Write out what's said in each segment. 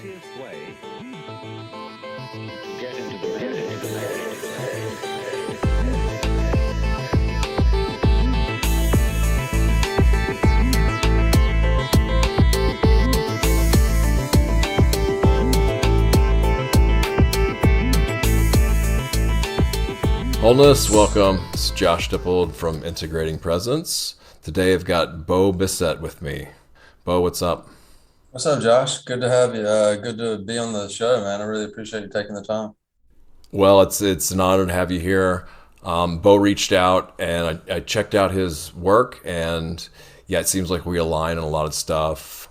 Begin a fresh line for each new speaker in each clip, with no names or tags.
his way, get into the business.
Wholeness, welcome. It's Josh Dippold from Integrating Presence. Today I've got Bo Bissett with me. Bo, what's up?
What's up, Josh? Good to have you. Good to be on the show, man. I really appreciate you taking the time.
Well, it's an honor to have you here. Bo reached out and I checked out his work, and yeah, it seems like we align on a lot of stuff.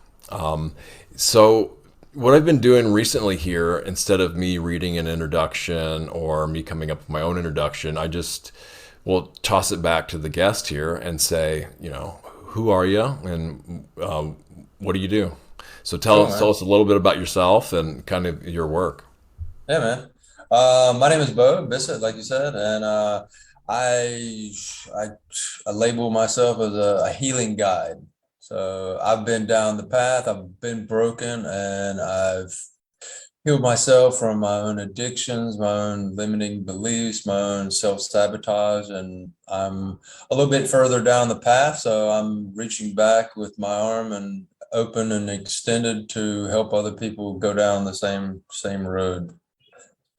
So what I've been doing recently here, instead of me reading an introduction or me coming up with my own introduction, I just will toss it back to the guest here and say, who are you and what do you do? So
Cool,
tell
man.
us a little bit about yourself and kind of your work.
Yeah, man. My name is Bo Bissett, like you said, and I, I I label myself as a healing guide. So I've been down the path. I've been broken, and I've healed myself from my own addictions, my own limiting beliefs, my own self-sabotage, and I'm a little bit further down the path. So I'm reaching back with my arm and open and extended to help other people go down the same road.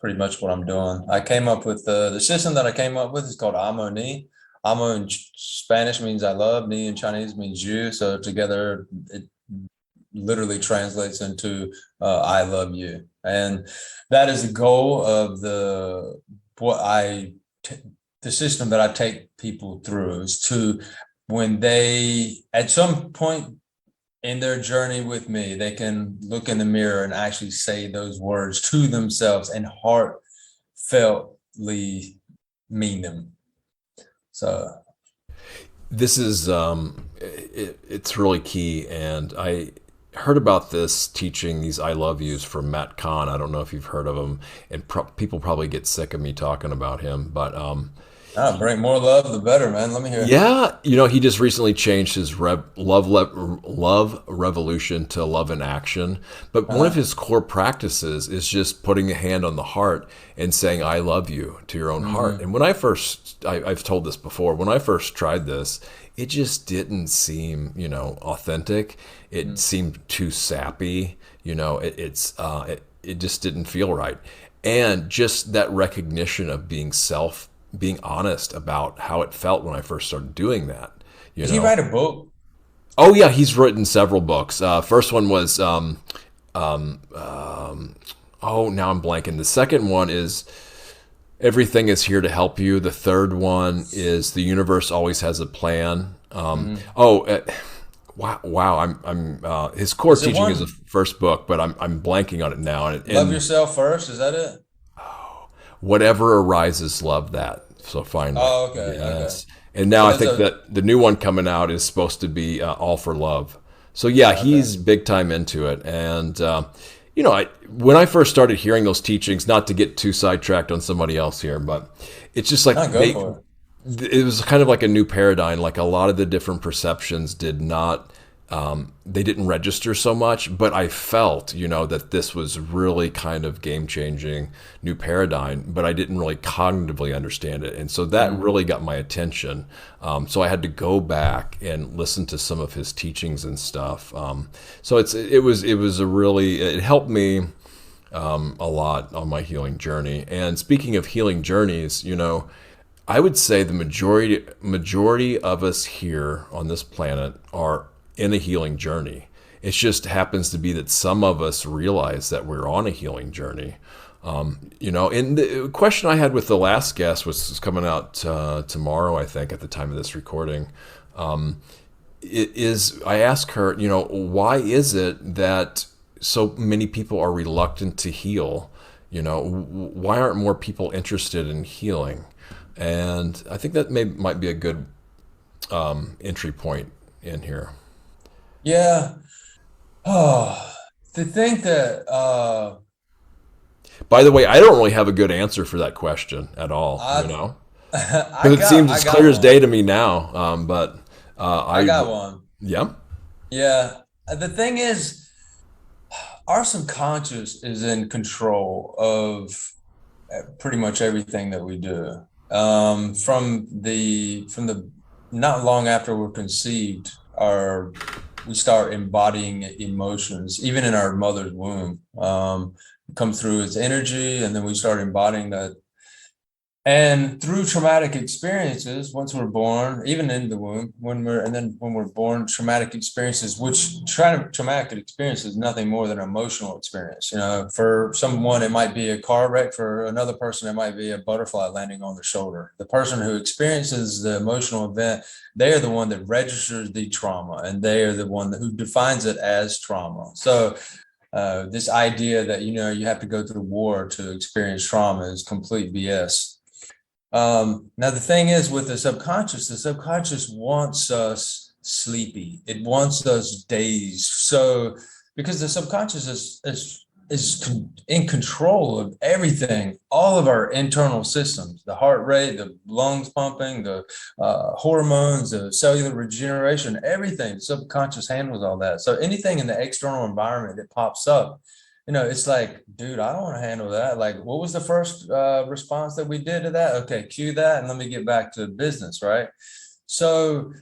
Pretty much what I'm doing. I came up with the system that I came up with is called Amo Ni. Amo in Spanish means I love, Ni in Chinese means you. So together it literally translates into I love you. And that is the goal of what I the system that I take people through is to when they at some point in their journey with me, they can look in the mirror and actually say those words to themselves and heartfeltly mean them. So,
This is it's really key, and I heard about this teaching these I love yous from Matt Kahn. I don't know if you've heard of him, and people probably get sick of me talking about him, but
bring more love, the better, man. Let me hear.
yeah, he just recently changed his love revolution to love in action. But one of
Uh-huh.
his core practices is just putting a hand on the heart and saying "I love you" to your own heart.
Hmm.
And when I've told this before. When I first tried this, it just didn't seem, authentic. It seemed too sappy. It just didn't feel right. And just that recognition of being honest about how it felt when I first started doing that, you
Did he
know.
write a book?
Oh yeah, he's written several books. First one was oh, now I'm blanking. The second one is Everything is Here to Help You. The third one is The Universe Always Has a Plan.
Hmm.
Wow. I'm his core
Is it
teaching is the
one?
first book, but I'm blanking on it now.
Love
And
yourself first. Is that it?
Whatever arises, love that. So finally,
Oh, okay. Okay.
yes. And now
So
I
there's
think
a,
that the new one coming out is supposed to be All for Love. So yeah,
okay.
he's big time into it. And when I first started hearing those teachings, not to get too sidetracked on somebody else here, but it's just like
No, go for
it was kind of like a new paradigm. Like a lot of the different perceptions did not, they didn't register so much, but I felt, that this was really kind of game changing new paradigm, but I didn't really cognitively understand it. And so
it.
that really got my attention. So I had to go back and listen to some of his teachings and stuff. So it was a really, it helped me a lot on my healing journey. And speaking of healing journeys, I would say the majority of us here on this planet are in a healing journey. It just happens to be that some of us realize that we're on a healing journey. And the question I had with the last guest was coming out tomorrow, I think, at the time of this recording. I asked her, why is it that so many people are reluctant to heal? Why aren't more people interested in healing? And I think that might be a good entry point in here.
Yeah. Oh, to think that
By the way, I don't really have a good answer for that question at all,
I
because it seems
I
as
got
clear as
one.
day to me now. But
I
I,
got one.
yeah,
Yeah. The thing is, our subconscious is in control of pretty much everything that we do. From the not long after we're conceived, our we start embodying emotions, even in our mother's womb. Come through as energy, and then we start embodying that. And through traumatic experiences, once we're born, even in the womb, when we're born, traumatic experiences, which traumatic experience is nothing more than an emotional experience. You know, for someone, it might be a car wreck. For another person, it might be a butterfly landing on their shoulder. The person who experiences the emotional event, they are the one that registers the trauma, and they are the one who defines it as trauma. So this idea that, you know, you have to go through war to experience trauma is complete BS. Now, the thing is with the subconscious wants us sleepy. It wants us dazed. So, because the subconscious is in control of everything, all of our internal systems, the heart rate, the lungs pumping, the hormones, the cellular regeneration, everything. The subconscious handles all that. So, anything in the external environment that pops up, you know, it's like, dude, I don't want to handle that. Like, what was the first response that we did to that? Okay, cue that, and let me get back to business, right? So,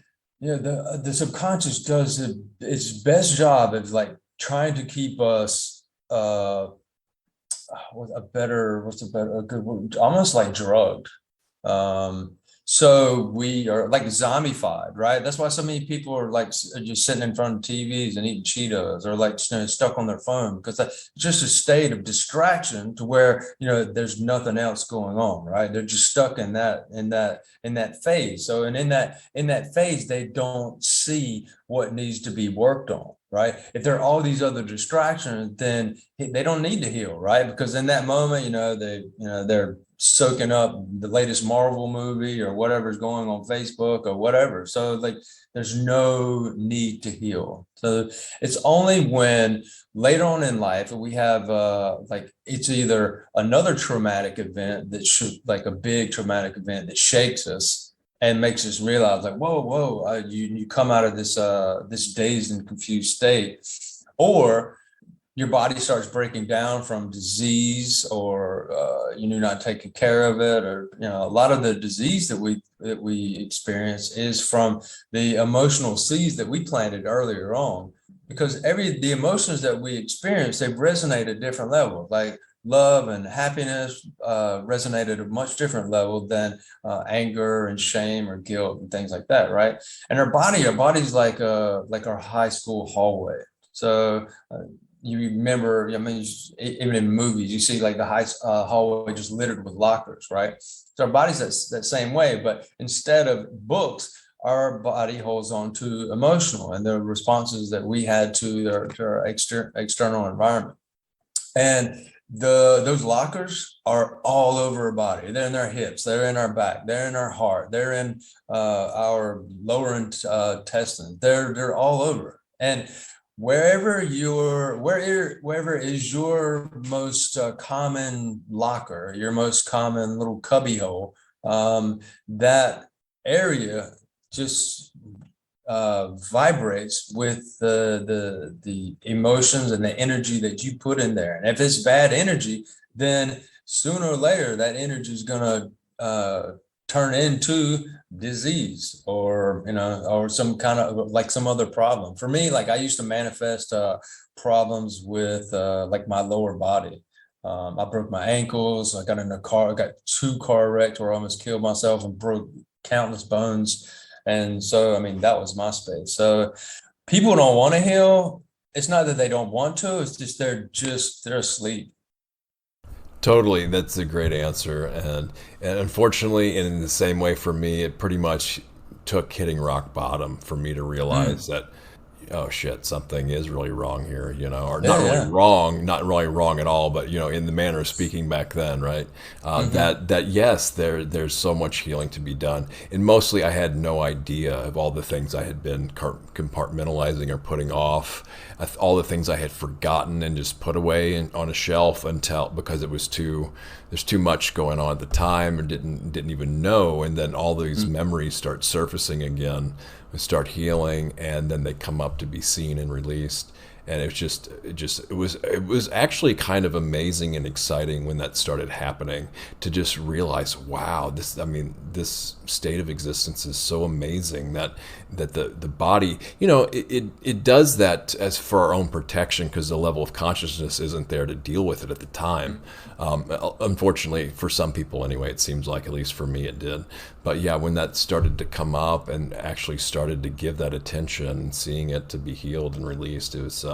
you know, the subconscious does its best job of like trying to keep us a good word, almost like drugged. So we are like zombified, right? That's why so many people are like just sitting in front of TVs and eating Cheetos, or like, you know, stuck on their phone, because that's just a state of distraction to where, you know, there's nothing else going on, right? They're just stuck in that phase. So, and in that phase, they don't see what needs to be worked on, right? If there are all these other distractions, then they don't need to heal, right? Because in that moment, they're soaking up the latest Marvel movie or whatever's going on Facebook or whatever. So like, there's no need to heal. So it's only when later on in life we have like, it's either another traumatic event that should, like a big traumatic event that shakes us and makes us realize like, whoa, you come out of this dazed and confused state, or your body starts breaking down from disease, or you're not taking care of it, or, you know, a lot of the disease that we experience is from the emotional seeds that we planted earlier on, because the emotions that we experience, they resonate at different levels. Like love and happiness resonate at a much different level than anger and shame or guilt and things like that, right? And our body's like our high school hallway. So you remember, I mean, even in movies, you see like the hallway just littered with lockers, right? So our body's that same way, but instead of books, our body holds on to emotional and the responses that we had to our external environment. And those lockers are all over our body. They're in our hips, they're in our back, they're in our heart, they're in our lower intestines. They're all over. And wherever is your most common locker, your most common little cubby hole, that area just vibrates with the emotions and the energy that you put in there. And if it's bad energy, then sooner or later that energy is going to turn into disease, or, you know, or some kind of like some other problem. For me, like I used to manifest problems with like my lower body. I broke my ankles. I got in a car. I got 2 car wrecks where I almost killed myself and broke countless bones. And so, I mean, that was my space. So people don't want to heal. It's not that they don't want to. It's just they're asleep.
Totally, that's a great answer, and unfortunately, in the same way for me, it pretty much took hitting rock bottom for me to realize that, oh shit, something is really wrong here, you know, or
Yeah, yeah.
not really wrong at all, but, you know, in the manner of speaking back then, right?
Hmm.
That yes, there's so much healing to be done, and mostly I had no idea of all the things I had been compartmentalizing or putting off, all the things I had forgotten and just put away on a shelf until, because it was there's too much going on at the time, or didn't even know, and then all these memories start surfacing again, we start healing, and then they come up to be seen and released. And it was actually kind of amazing and exciting when that started happening, to just realize, wow, this state of existence is so amazing that the body, it does that as for our own protection, because the level of consciousness isn't there to deal with it at the time. Unfortunately, for some people anyway, it seems like, at least for me, it did. But yeah, when that started to come up and actually started to give that attention, seeing it to be healed and released, it's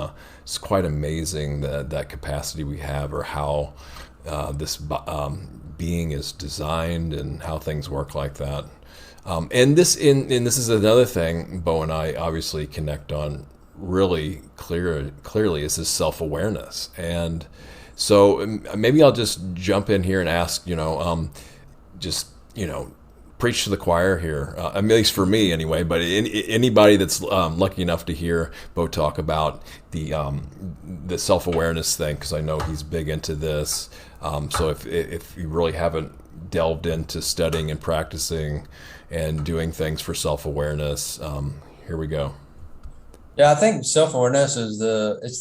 quite amazing that capacity we have, or how this being is designed, and how things work like that. And this is another thing Bo and I obviously connect on really clearly, is this self-awareness. And so maybe I'll just jump in here and ask, just, preach to the choir here, at least for me anyway, but anybody that's lucky enough to hear Bo talk about the self-awareness thing, because I know he's big into this. So if you really haven't delved into studying and practicing and doing things for self-awareness, here we go.
Yeah, I think self-awareness it's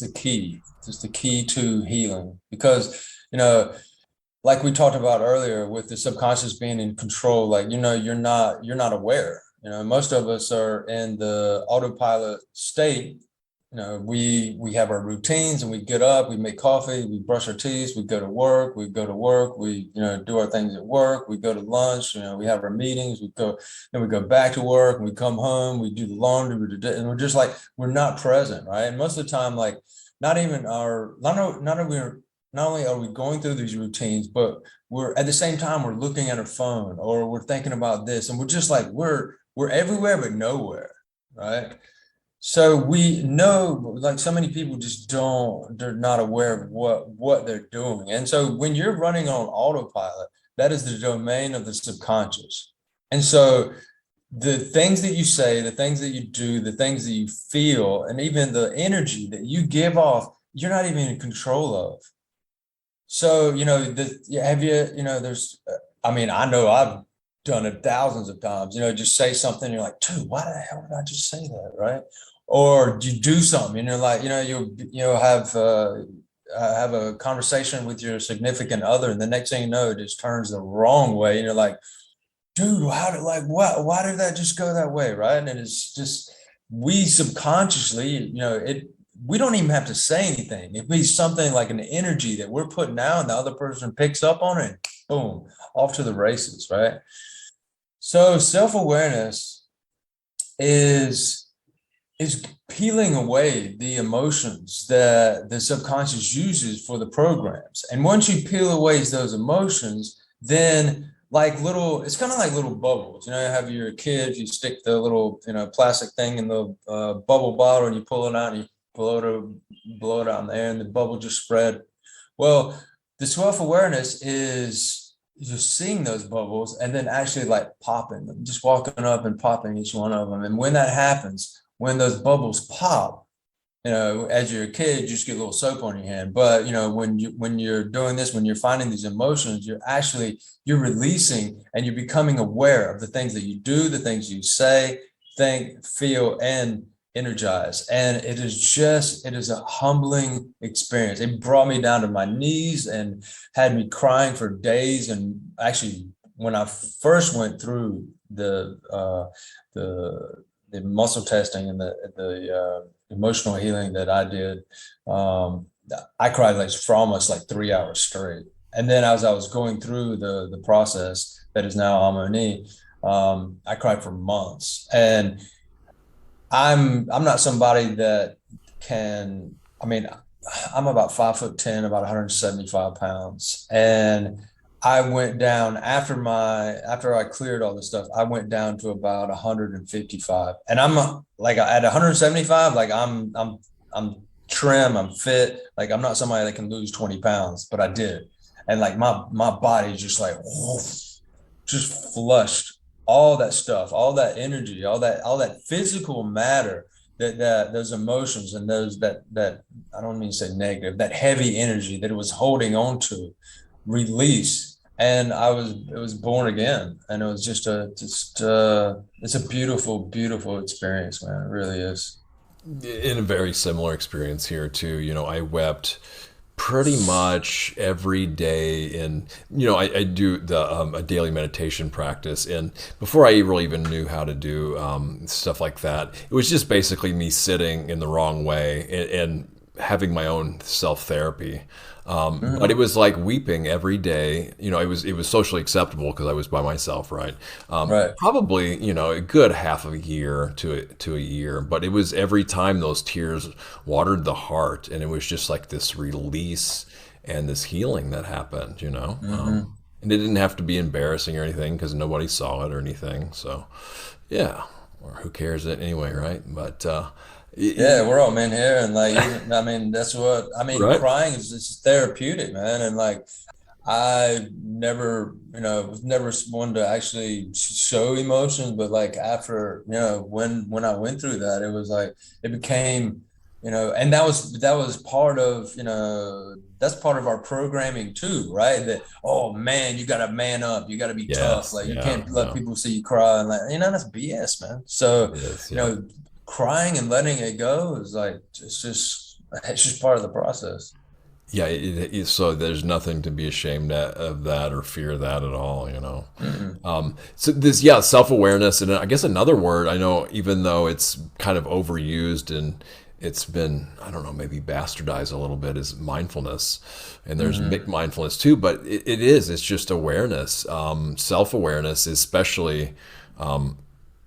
the key. It's the key to healing, because, like we talked about earlier, with the subconscious being in control, like, you're not aware. Most of us are in the autopilot state. We have our routines, and we get up, we make coffee, we brush our teeth, we go to work, we do our things at work, we go to lunch, we have our meetings, then we go back to work, and we come home, we do the laundry, and we're just like, we're not present, right? And most of the time, like, not only are we going through these routines, but we're at the same time, we're looking at our phone, or we're thinking about this, and we're just like, we're everywhere but nowhere, right? So we know, like, so many people they're not aware of what they're doing. And so when you're running on autopilot, that is the domain of the subconscious. And so the things that you say, the things that you do, the things that you feel, and even the energy that you give off, you're not even in control of. So, I know I've done it thousands of times, just say something, you're like, dude, why the hell did I just say that, right? Or you do something, and you're like, you'll have a conversation with your significant other, and the next thing you know, it just turns the wrong way, and you're like, dude, why did that just go that way, right? And it's just, we subconsciously, we don't even have to say anything. It be something like an energy that we're putting out, and the other person picks up on it, boom, off to the races, right? So self-awareness is peeling away the emotions that the subconscious uses for the programs. And once you peel away those emotions, then it's kind of like little bubbles. You have your kids, you stick the little, plastic thing in the bubble bottle, and you pull it out, and you blow it out in the air, and the bubble just spread. Well, the self-awareness is just seeing those bubbles, and then actually like popping them, just walking up and popping each one of them. And when that happens, when those bubbles pop, as you're a kid, you just get a little soap on your hand. But when you're doing this, when you're finding these emotions, you're releasing, and you're becoming aware of the things that you do, the things you say, think, feel, and energize. And it is a humbling experience. It brought me down to my knees and had me crying for days. And actually, when I first went through the muscle testing and the emotional healing that I did, I cried for almost 3 hours straight. And then as I was going through the process that is now Harmony, I cried for months. And I'm not somebody that can, I'm about 5'10", about 175 pounds. And I went down after I cleared all this stuff, I went down to about 155. And I'm at 175, I'm trim, I'm fit. I'm not somebody that can lose 20 pounds, but I did. And my body just just flushed all that stuff, all that energy, all that physical matter, that those emotions, and that I don't mean to say negative, that heavy energy that it was holding on to, release. And it was born again. And it was it's a beautiful, beautiful experience, man. It really is.
In a very similar experience here too. I wept pretty much every day, and I do a daily meditation practice, and before I really even knew how to do stuff like that, it was just basically me sitting in the wrong way and having my own self therapy. But it
Hmm.
was like weeping every day. It was socially acceptable because I was by myself, right?
Right.
Probably, a good half of a year to a year, but it was every time those tears watered the heart, and it was just like this release and this healing that happened.
Hmm.
And it didn't have to be embarrassing or anything because nobody saw it or anything. So, yeah, or who cares anyway, right? But
Yeah, we're all men here, and like even I mean that's what I mean.
right,
Crying is just therapeutic, man, and like I never, was never one to actually show emotions, but like after, when I went through that, it was like it became, and that was part of, that's part of our programming too, right? That, oh man, you gotta man up, you gotta be tough,
yes,
like you
yeah,
can't let
yeah,
people see you cry, and like that's BS, man. So,
it is,
you
yeah.
know, crying and letting it go is like it's just part of the process.
Yeah, so there's nothing to be ashamed of that or fear that at all.
Mm-mm.
So this, yeah, self-awareness, and I guess another word I know, even though it's kind of overused and it's been, I don't know, maybe bastardized a little bit, is mindfulness. And there's
Mm-hmm.
mindfulness too, but it's just awareness, self-awareness, especially,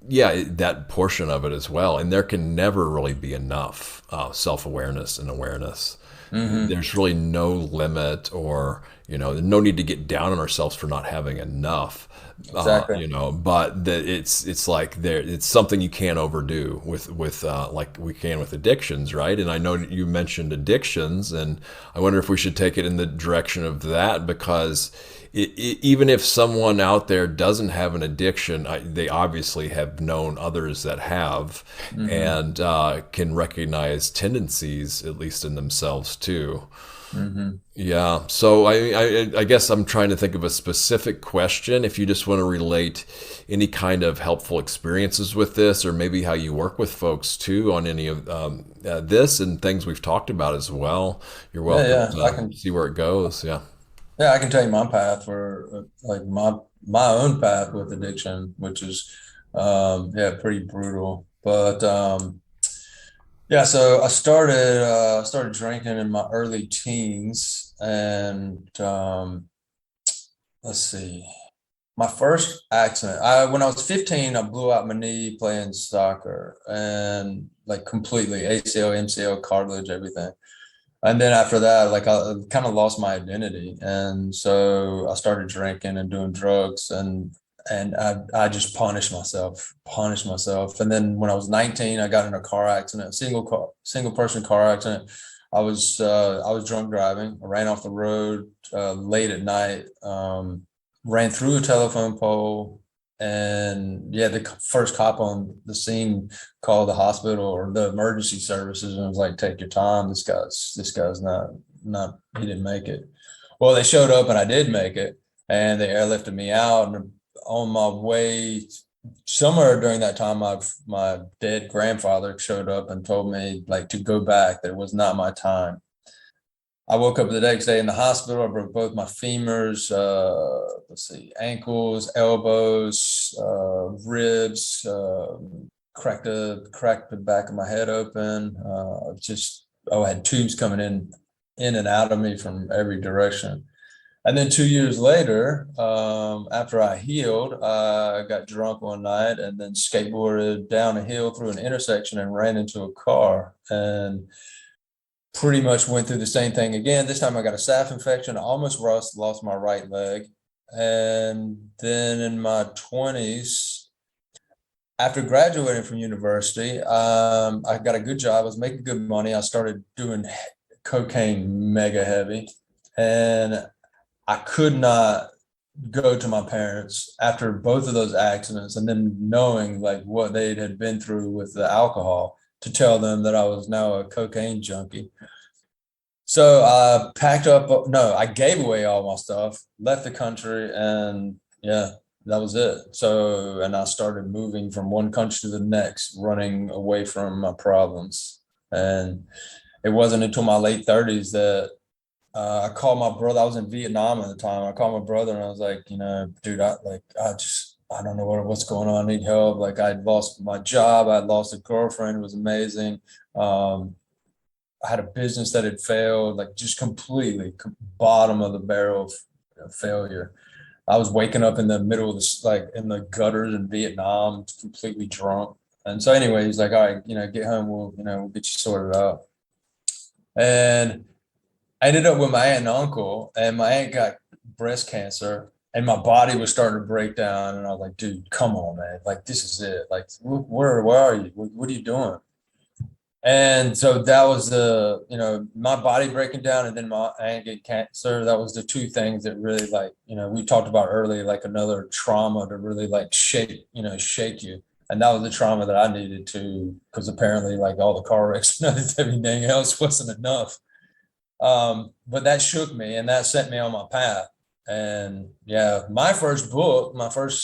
yeah, that portion of it as well. And there can never really be enough self-awareness and awareness.
Mm-hmm.
There's really no limit, or no need to get down on ourselves for not having enough.
Exactly.
But it's like it's something you can't overdo with like we can with addictions, right? And I know you mentioned addictions, and I wonder if we should take it in the direction of that, because even if someone out there doesn't have an addiction, they obviously have known others that have,
Mm-hmm.
and can recognize tendencies, at least in themselves too.
Mm-hmm.
Yeah. So I guess I'm trying to think of a specific question. If you just want to relate any kind of helpful experiences with this, or maybe how you work with folks too on any of this and things we've talked about as well, you're
Yeah,
welcome
yeah. I
to
can
see where it goes. Yeah.
yeah, I can tell you my path for like my own path with addiction, which is yeah, pretty brutal. But yeah, so I started drinking in my early teens, and let's see. My first accident, I when I was 15, I blew out my knee playing soccer, and like completely ACL, MCL, cartilage, everything. And then after that, like I kind of lost my identity, and so I started drinking and doing drugs, and I just punished myself. And then when I was 19, I got in a car accident, a single person car accident. I was drunk driving. I ran off the road late at night, ran through a telephone pole, and yeah, the first cop on the scene called the hospital or the emergency services and was like, "Take your time. This guy's not he didn't make it." Well, they showed up and I did make it, and they airlifted me out. And on my way, somewhere during that time, my dead grandfather showed up and told me like to go back. That it was not my time. I woke up the next day in the hospital. I broke both my femurs, let's see, ankles, elbows, ribs, cracked the back of my head open. I had tubes coming in and out of me from every direction. And then 2 years later, after I healed, I got drunk one night and then skateboarded down a hill through an intersection and ran into a car. And pretty much went through the same thing again. This time I got a staph infection. I almost lost my right leg. And then in my 20s, after graduating from university, I got a good job. I was making good money. I started doing cocaine mega heavy. And I could not go to my parents after both of those accidents and then knowing like what they had been through with the alcohol to tell them that I was now a cocaine junkie. So I packed up, no, I gave away all my stuff, left the country, and yeah, That was it. So, and I started moving from one country to the next, running away from my problems. And it wasn't until my late 30s that I called my brother. I was in Vietnam at the time. I called my brother and I was like, dude, I don't know what's going on. I need help. Like I'd lost my job. I'd lost a girlfriend. It was amazing. Um, I had a business that had failed, like just completely bottom of the barrel of failure. I was waking up in the middle of this, like in the gutters in Vietnam, completely drunk. And so anyway, he's like, all right, get home. We'll get you sorted out. And I ended up with my aunt and uncle, and my aunt got breast cancer, and my body was starting to break down. And I was like, dude, come on, man. Like, this is it. Like, where are you? What are you doing? And so that was my body breaking down and then my aunt get cancer. That was the two things that really like, we talked about earlier, like another trauma to really like shake you. And that was the trauma that I needed to, because apparently like all the car wrecks and everything else wasn't enough. But that shook me and that set me on my path. And yeah, my first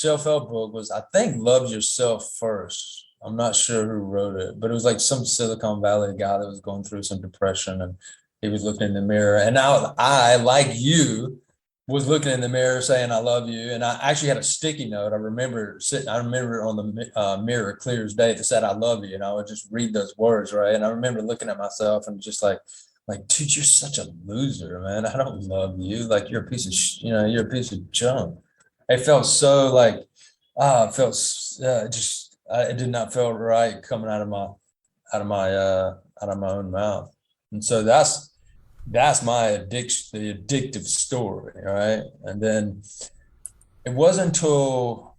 self-help book was, I think, Love Yourself First. I'm not sure who wrote it, but it was like some Silicon Valley guy that was going through some depression and he was looking in the mirror. And now I, like you, was looking in the mirror saying, I love you. And I actually had a sticky note. I remember it on the mirror clear as day that said, I love you. And I would just read those words, right? And I remember looking at myself and just like, dude, you're such a loser, man. I don't love you. Like you're a piece of, you're a piece of junk. It felt so like, it felt just, it did not feel right coming out of my own mouth. And so that's my addiction, the addictive story, right? And then it wasn't until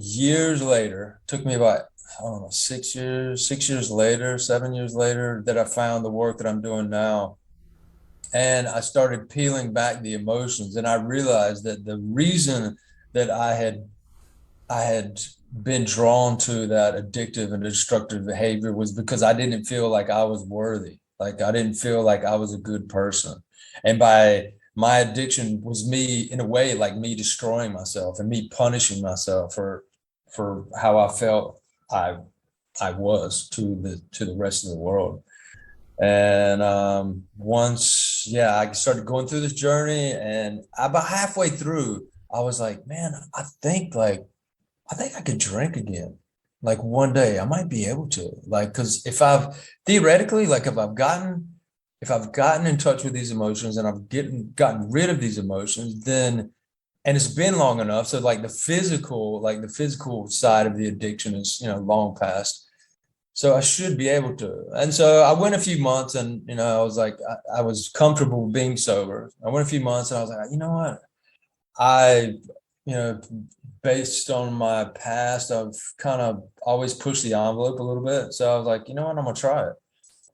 years later, took me about, I don't know, 6 years later, 7 years later, that I found the work that I'm doing now. And I started peeling back the emotions, and I realized that the reason that I had been drawn to that addictive and destructive behavior was because I didn't feel like I was worthy. Like I didn't feel like I was a good person. And by my addiction was me, in a way, like me destroying myself and me punishing myself for how I felt I I was to the rest of the world. And once, yeah, I started going through this journey, and about halfway through, I was like, man, I think I could drink again. Like one day I might be able to, like, because if I've theoretically, like if I've gotten in touch with these emotions and I've gotten rid of these emotions, then, and it's been long enough. So like the physical side of the addiction is, long past. So I should be able to. And so I went a few months and, I was like, I was comfortable being sober. I went a few months and I was like, you know what? I, you know, based on my past, I've kind of always pushed the envelope a little bit. So I was like, you know what, I'm gonna try it.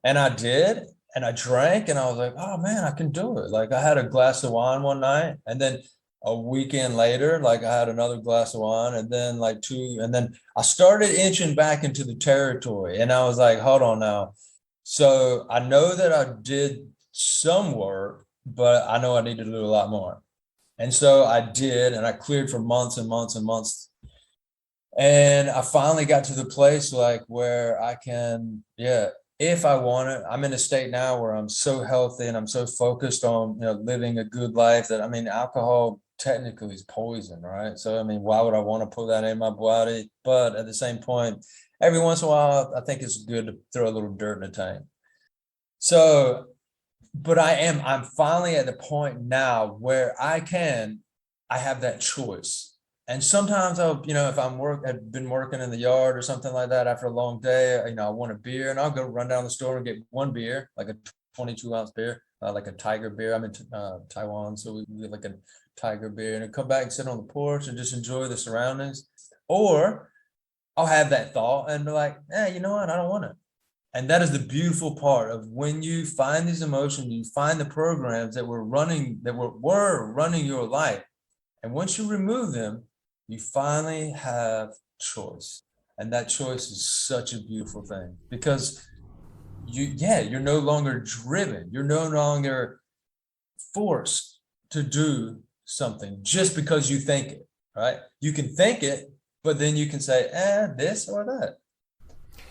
And I did, and I drank, and I was like, oh man, I can do it. Like I had a glass of wine one night, and then a weekend later, like I had another glass of wine, and then like two, and then I started inching back into the territory. And I was like, hold on now. So I know that I did some work, but I know I need to do a lot more. And so I did, and I cleared for months and months and months. And I finally got to the place like where I can, yeah, if I want it. I'm in a state now where I'm so healthy and I'm so focused on, living a good life that, I mean, alcohol technically is poison, right? So, I mean, why would I want to put that in my body? But at the same point, every once in a while, I think it's good to throw a little dirt in the tank. So, but I'm finally at the point now where I have that choice. And sometimes if I've been working in the yard or something like that after a long day, I want a beer, and I'll go run down the store and get one beer, like a 22-ounce beer, like a tiger beer. I'm in Taiwan, so we get like a tiger beer, and I come back and sit on the porch and just enjoy the surroundings. Or I'll have that thought and be like, you know what? I don't want it. And that is the beautiful part of when you find these emotions, you find the programs that were running your life. And once you remove them, you finally have choice. And that choice is such a beautiful thing, because you're no longer driven. You're no longer forced to do something just because you think it. right? You can think it, but then you can say, this or that.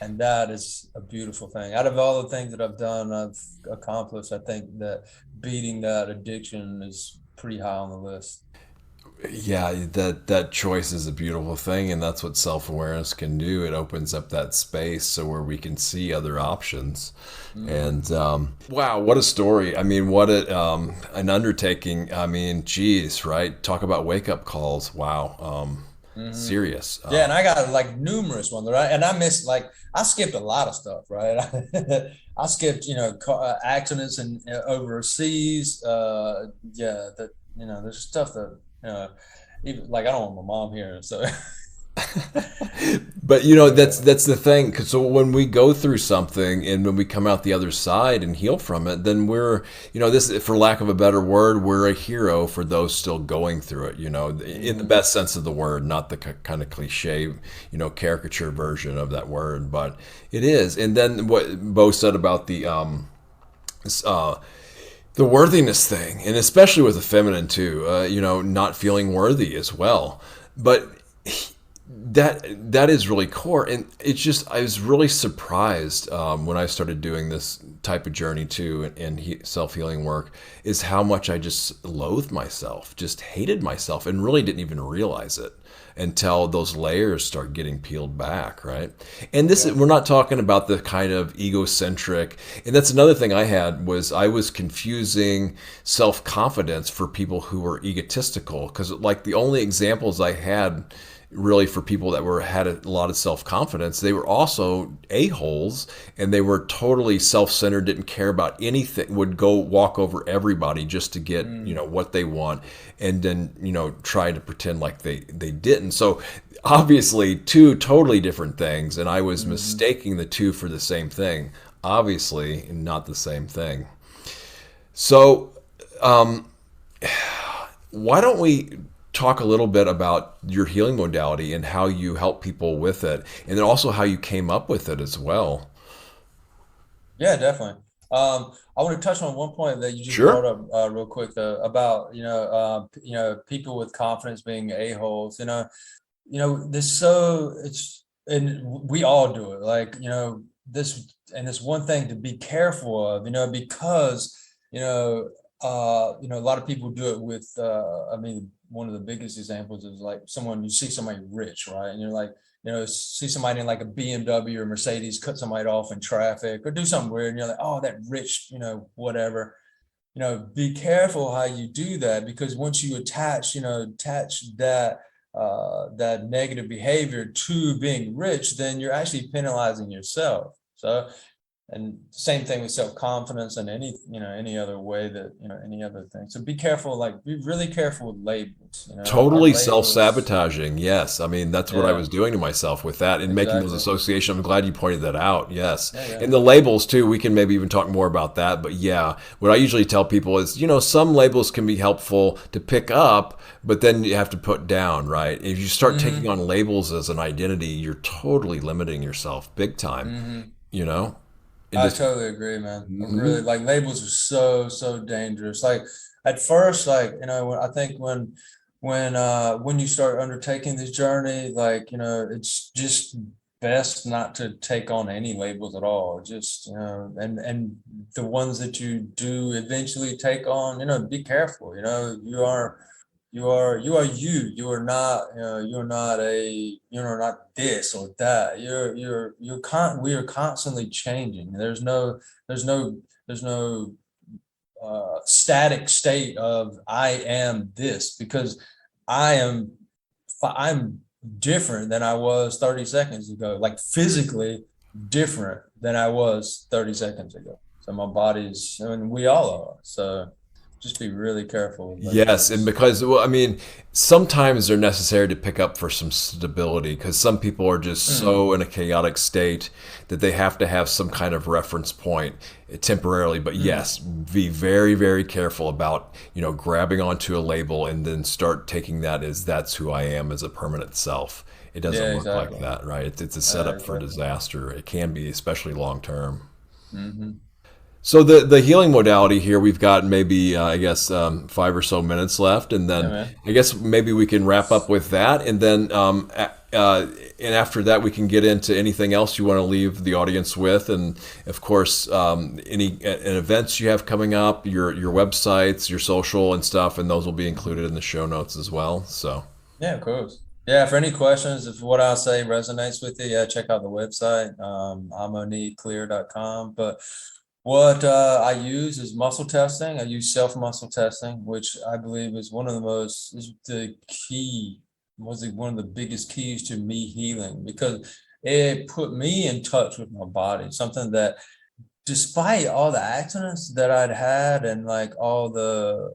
And that is a beautiful thing. Out of all the things that I've done, I've accomplished, I think that beating that addiction is pretty high on the list.
Yeah, that choice is a beautiful thing, and that's what self awareness can do. It opens up that space so where we can see other options.
Mm-hmm.
And wow, what a story! I mean, what an undertaking. I mean, geez, right? Talk about wake up calls. Wow,
Mm-hmm.
serious.
Yeah, and I got like numerous ones, right? And I missed like I skipped a lot of stuff, right? I skipped, accidents and overseas. Yeah, that there's stuff that even like I don't want my mom hearing. So
But that's the thing. 'Cause so when we go through something and when we come out the other side and heal from it, then we're this, for lack of a better word, we're a hero for those still going through it. In the
Mhm.
best sense of the word, not the kind of cliche, caricature version of that word, but it is. And then what Bo said about uh, the worthiness thing, and especially with the feminine too, not feeling worthy as well. But that is really core, and it's just I was really surprised when I started doing this type of journey too, and self-healing work, is how much I just loathed myself, just hated myself, and really didn't even realize it until those layers start getting peeled back, right? And this is,
Yeah.
we're not talking about the kind of egocentric, and that's another thing I had, was I was confusing self-confidence for people who were egotistical, because like the only examples I had really for people that had a lot of self-confidence, they were also a-holes, and they were totally self-centered, didn't care about anything, would go walk over everybody just to get
Mm.
what they want, and then try to pretend like they didn't. So obviously two totally different things, and I was
Hmm.
mistaking the two for the same thing, obviously not the same thing. So why don't we talk a little bit about your healing modality and how you help people with it, and then also how you came up with it as well?
Yeah, definitely. I want to touch on one point that you just brought
Sure.
up real quick though, about people with confidence being a-holes. This so it's and we all do it. Like this one thing to be careful of. Because you know a lot of people do it with. I mean, one of the biggest examples is like someone you see somebody rich, right, and you're like. See somebody in like a BMW or Mercedes cut somebody off in traffic or do something weird, and you're like, oh, that rich, whatever. Be careful how you do that, because once you attach that negative behavior to being rich, then you're actually penalizing yourself. So, and same thing with self-confidence and any other way that, any other thing. So be careful, like be really careful with labels. Our
Totally
labels.
self-sabotaging. Yes. I mean, that's what I
Yeah,
was doing to myself with that and making those
exactly.
associations. I'm glad you pointed that out. Yes.
Yeah, yeah.
And the labels too, we can maybe even talk more about that. But yeah, what I usually tell people is, some labels can be helpful to pick up, but then you have to put down, right? If you start taking
Mm-hmm.
on labels as an identity, you're totally limiting yourself big time,
Mm-hmm.
you know? And
I
just,
totally agree, man. I really
mhm.
like labels are so dangerous. Like at first, like I think when you start undertaking this journey, like it's just best not to take on any labels at all. Just and the ones that you do eventually take on, be careful. You are you are not you're not this or that. We are constantly changing. There's no static state of I am this, because I am I'm different than I was 30 seconds ago, like physically different than I was 30 seconds ago. So my body's, and we all are. So just be really careful with
Yes, and
labels.
because, well, I mean, sometimes they're necessary to pick up for some stability, because some people are just
Mm,
so in a chaotic state that they have to have some kind of reference point temporarily. But
mm.
yes, be very, very careful about, grabbing onto a label and then start taking that as that's who I am as a permanent self. It doesn't
Yeah,
work like
exactly.
that, right? It's a setup for
Exactly.
disaster. It can be, especially long term.
Hmm.
So the healing modality here, we've got maybe I guess 5 or so minutes left, and
Yeah,
then
man.
I guess maybe we can wrap up with that, and then and after that we can get into anything else you want to leave the audience with, and of course any events you have coming up, your websites, your social and stuff, and those will be included in the show notes as well. So
Yeah, of course. Yeah, for any questions, if what I say resonates with you, yeah, check out the website, imoniqueclear.com. But what I use is muscle testing. I use self muscle testing, which I believe is one of the most, is the key, was one of the biggest keys to me healing because it put me in touch with my body, something that despite all the accidents that I'd had and like all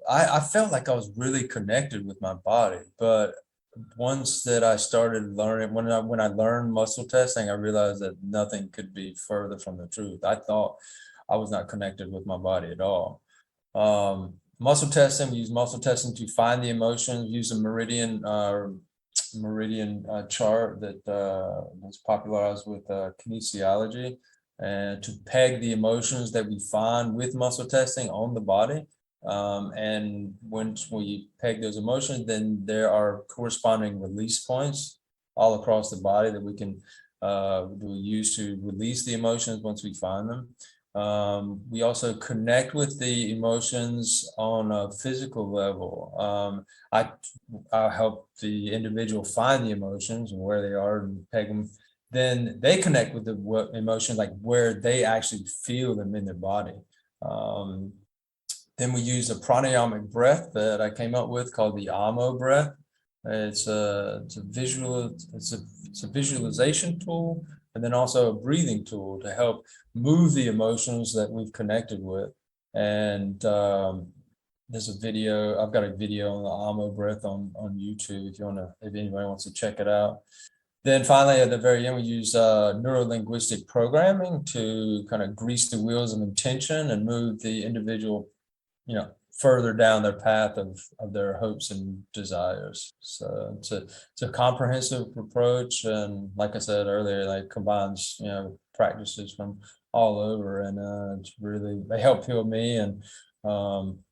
I felt like I was really connected with my body. But once that I started learning, when I learned muscle testing, I realized that nothing could be further from the truth. I thought I was not connected with my body at all. Muscle testing, we use muscle testing to find the emotions, use a meridian chart that was popularized with kinesiology, and to peg the emotions that we find with muscle testing on the body. And once we peg those emotions, then there are corresponding release points all across the body that we can use to release the emotions once we find them. We also connect with the emotions on a physical level. I help the individual find the emotions and where they are and peg them. Then they connect with the emotion, like where they actually feel them in their body. Um, then we use a pranayamic breath that I came up with called the Amo breath. It's a visualization tool, and then also a breathing tool to help move the emotions that we've connected with. And there's a video. I've got a video on the Amo breath on YouTube if anybody wants to check it out. Then finally, at the very end, we use neuro-linguistic programming to kind of grease the wheels of intention and move the individual, further down their path of their hopes and desires. So it's a comprehensive approach, and like I said earlier, like combines practices from all over, and it's really they help heal me. And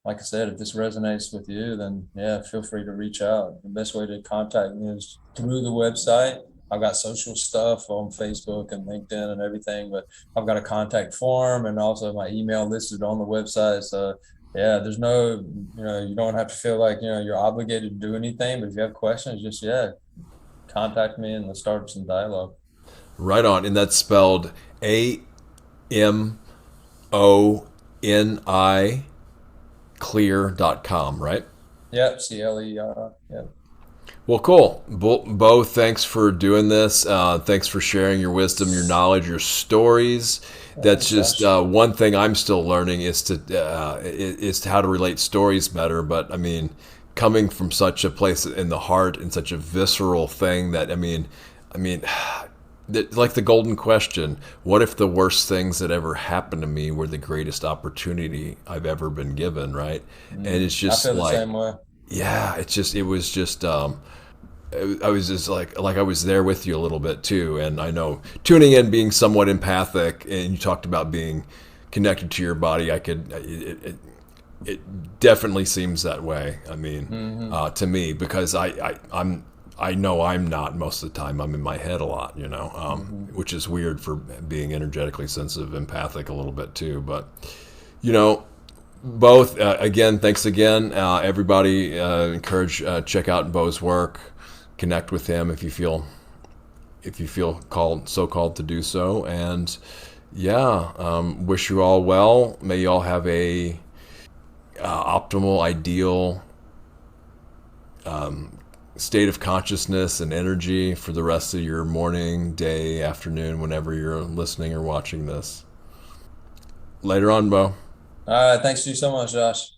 like I said, if this resonates with you, then yeah, feel free to reach out. The best way to contact me is through the website. I've got social stuff on Facebook and LinkedIn and everything, but I've got a contact form and also my email listed on the website. So yeah, there's no, you don't have to feel like, you're obligated to do anything, but if you have questions, just, yeah, contact me and let's start some dialogue.
right on, and that's spelled AMONI clear.com, right?
Yep, CLER. Yep.
Well, cool. Bo, thanks for doing this. Thanks for sharing your wisdom, your knowledge, your stories. That's
Thanks,
just
Josh.
one thing I'm still learning is to how to relate stories better. But I mean, coming from such a place in the heart and such a visceral thing that I mean, like the golden question: what if the worst things that ever happened to me were the greatest opportunity I've ever been given? Right? And it's
I
just
feel the
like,
same way.
yeah, it was just I was just like I was there with you a little bit too, and I know tuning in, being somewhat empathic, and you talked about being connected to your body. It definitely seems that way. I mean,
Hmm.
to me, because I know I'm not most of the time. I'm in my head a lot,
Hmm.
which is weird for being energetically sensitive, empathic a little bit too. But you know, both again, thanks again, everybody. Encourage check out Bo's work, connect with him if you feel called to do so, and yeah, wish you all well. May you all have a optimal, ideal state of consciousness and energy for the rest of your morning, day, afternoon, whenever you're listening or watching this. Later on, Bo.
All right. Thanks to you so much, Josh.